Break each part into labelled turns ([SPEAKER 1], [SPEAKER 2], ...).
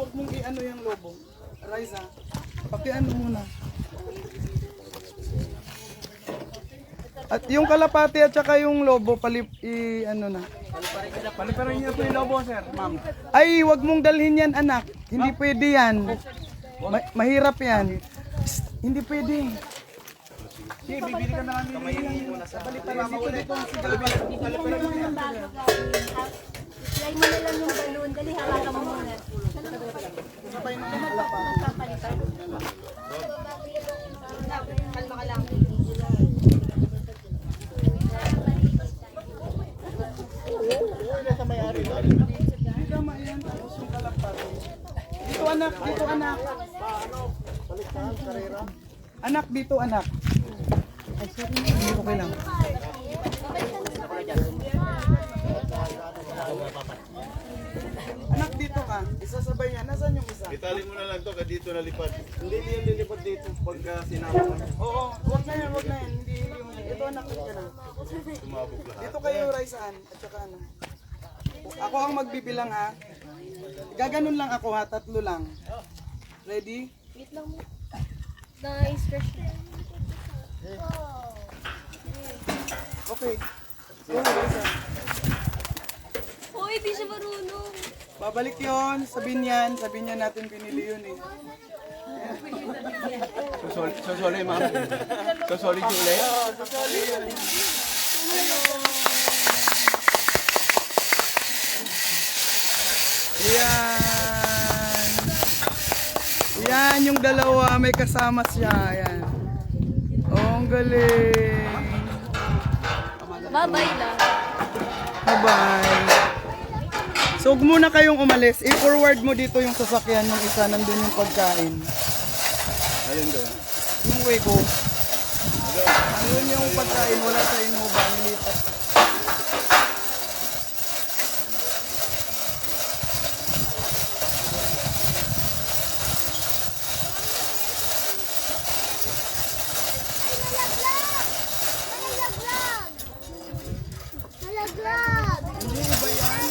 [SPEAKER 1] Huwag mong i-ano yung lobo. Riza, pakiano muna. At yung kalapati at saka yung lobo, ano na.
[SPEAKER 2] Paliparin niyo po yung lobo, sir, ma'am.
[SPEAKER 1] Ay, wag mong dalhin yan, anak. Hindi pwede yan. Mahirap yan. Psst, hindi pwede.
[SPEAKER 2] Sige, bibili ka na lang nila muna sa paliparin.
[SPEAKER 3] Bigyan mo ng bago gawin. Try mo na lang yung balloon. Dali, hawakan mo muna.
[SPEAKER 1] Sabay na yung kalapati.
[SPEAKER 3] Papalitan. Kalma ka lang.
[SPEAKER 1] Hindi tama yan. Tapos yung kalapati. Dito anak, dito anak. Anak, dito anak. Hindi ko kailang. Anak, dito ka. Isasabay niya. Nasaan yung isa?
[SPEAKER 4] Itali mo na lang to, dito nalipad. Hindi yan lilipad dito pagka sinama mo.
[SPEAKER 1] Oo, wag na yan, wag na yan. Hindi yung... Ito anak, dito ka na.
[SPEAKER 4] Sumabog lahat.
[SPEAKER 1] Dito kayo, Raisaan. At saka ano. Ako ang magbibilang ha. Gaganon lang ako ha, 3 lang. Ready?
[SPEAKER 3] Wait lang mo. Nice, fresh.
[SPEAKER 1] Okay. Go, Raisaan.
[SPEAKER 3] Hoy, di siya marunong.
[SPEAKER 1] Babalik yon, sabihin niyan natin pinili yun eh.
[SPEAKER 2] Sosoli, ma'am. Sosoli ulit.
[SPEAKER 1] Sasali yun. Ayan. Ayan yung dalawa, may kasama siya. Ayan. Oh, ang galing.
[SPEAKER 3] Bye-bye lang.
[SPEAKER 1] Bye-bye. So, huwag muna kayong umalis. I-forward mo dito yung sasakyan yung isa. Nandun yung pagkain.
[SPEAKER 4] Ayun doon.
[SPEAKER 1] Yung wego. Ayun yung pagkain. Wala sa Innova. Nilipat. Hindi iba yan.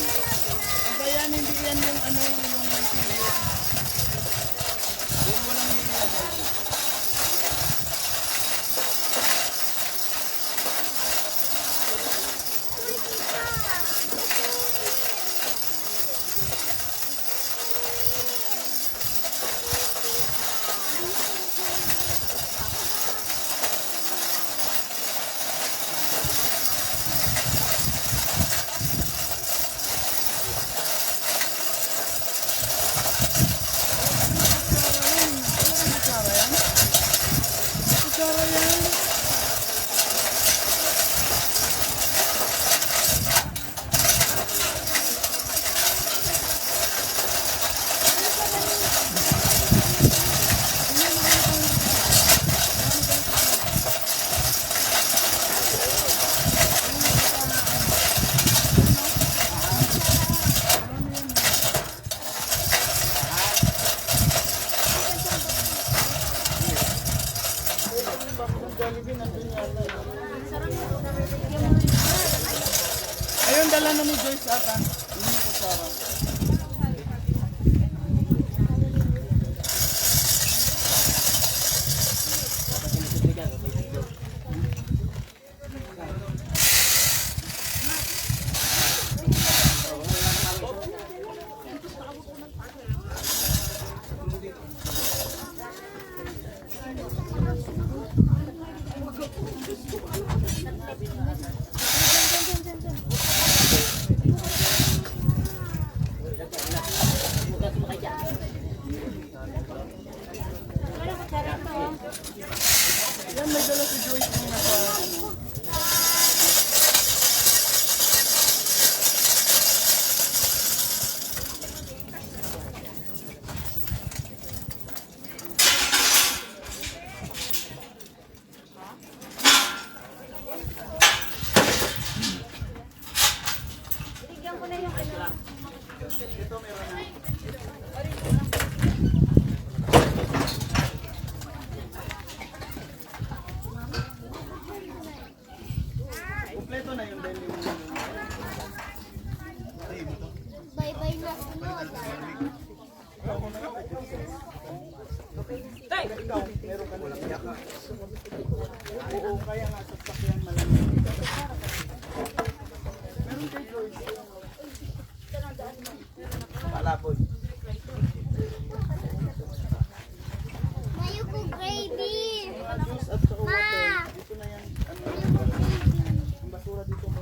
[SPEAKER 1] Iba yan. Hindi yan yung ano. Yung may pili. Yung walang hiliyan. Kutsara yan. Ayun, dala na ni Joyce ata. Yun yung kutsara. Ikaw, meron ka walang yaka. Oo, kaya nga sasakyan malamig. Meron kay George. Palapod.
[SPEAKER 5] Mayo ko gravy.
[SPEAKER 1] Juice at saka water. Dito na yan. Ang basura dito mo.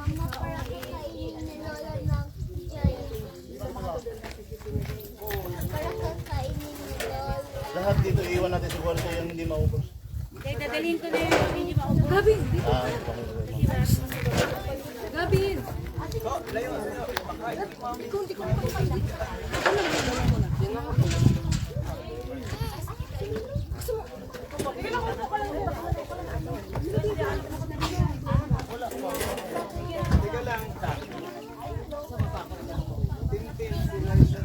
[SPEAKER 5] Ama, para kakainin ni Lola ng chay. Para kakainin ni Lola.
[SPEAKER 2] Lahat dito iwan natin sa kwarto yung hindi maubos.
[SPEAKER 3] Kaya dadalhin ko na yung hindi maubos. Gabi!
[SPEAKER 2] Ah,
[SPEAKER 3] Gabi!
[SPEAKER 1] Teka lang. Tintin sila siya.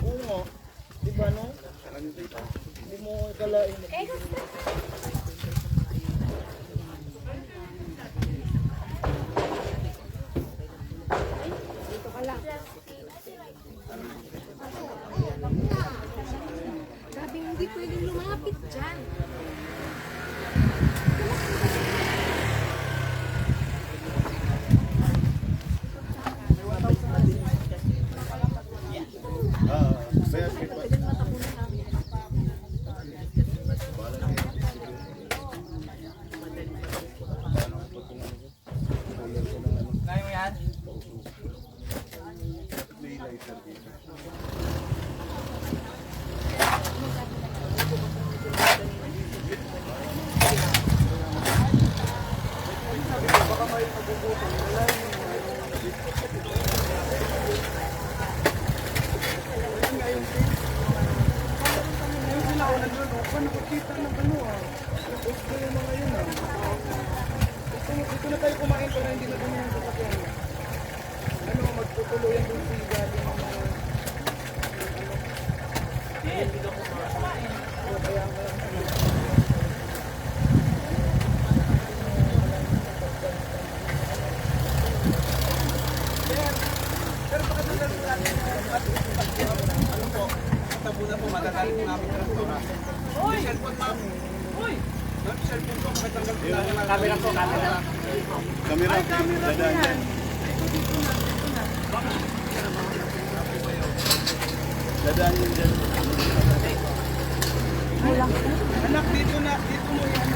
[SPEAKER 2] oo nga. Di ba no? Hindi mo ikalain.
[SPEAKER 3] Gabi, hindi pwedeng lumapit dyan.
[SPEAKER 2] Ah, kaya kita.
[SPEAKER 1] Kaya mo yan? Ngayon sila ako naglulupa, nakikita ng ano ah. Gusto yung mga yun ah. Dito na tayo kumain para hindi na dumi yung sasakyan. Ano, magtutuluyan dun si Gabi ng mga... Tapunan po, matagaling po namin ng restaurant. Uy! Cellphone, ma'am. Uy! Cellphone po, matanggal po namin. Camera po, camera.
[SPEAKER 2] Kamera. Dadaan yan. Dadaan yun dyan.
[SPEAKER 1] Anak, dito mo yan.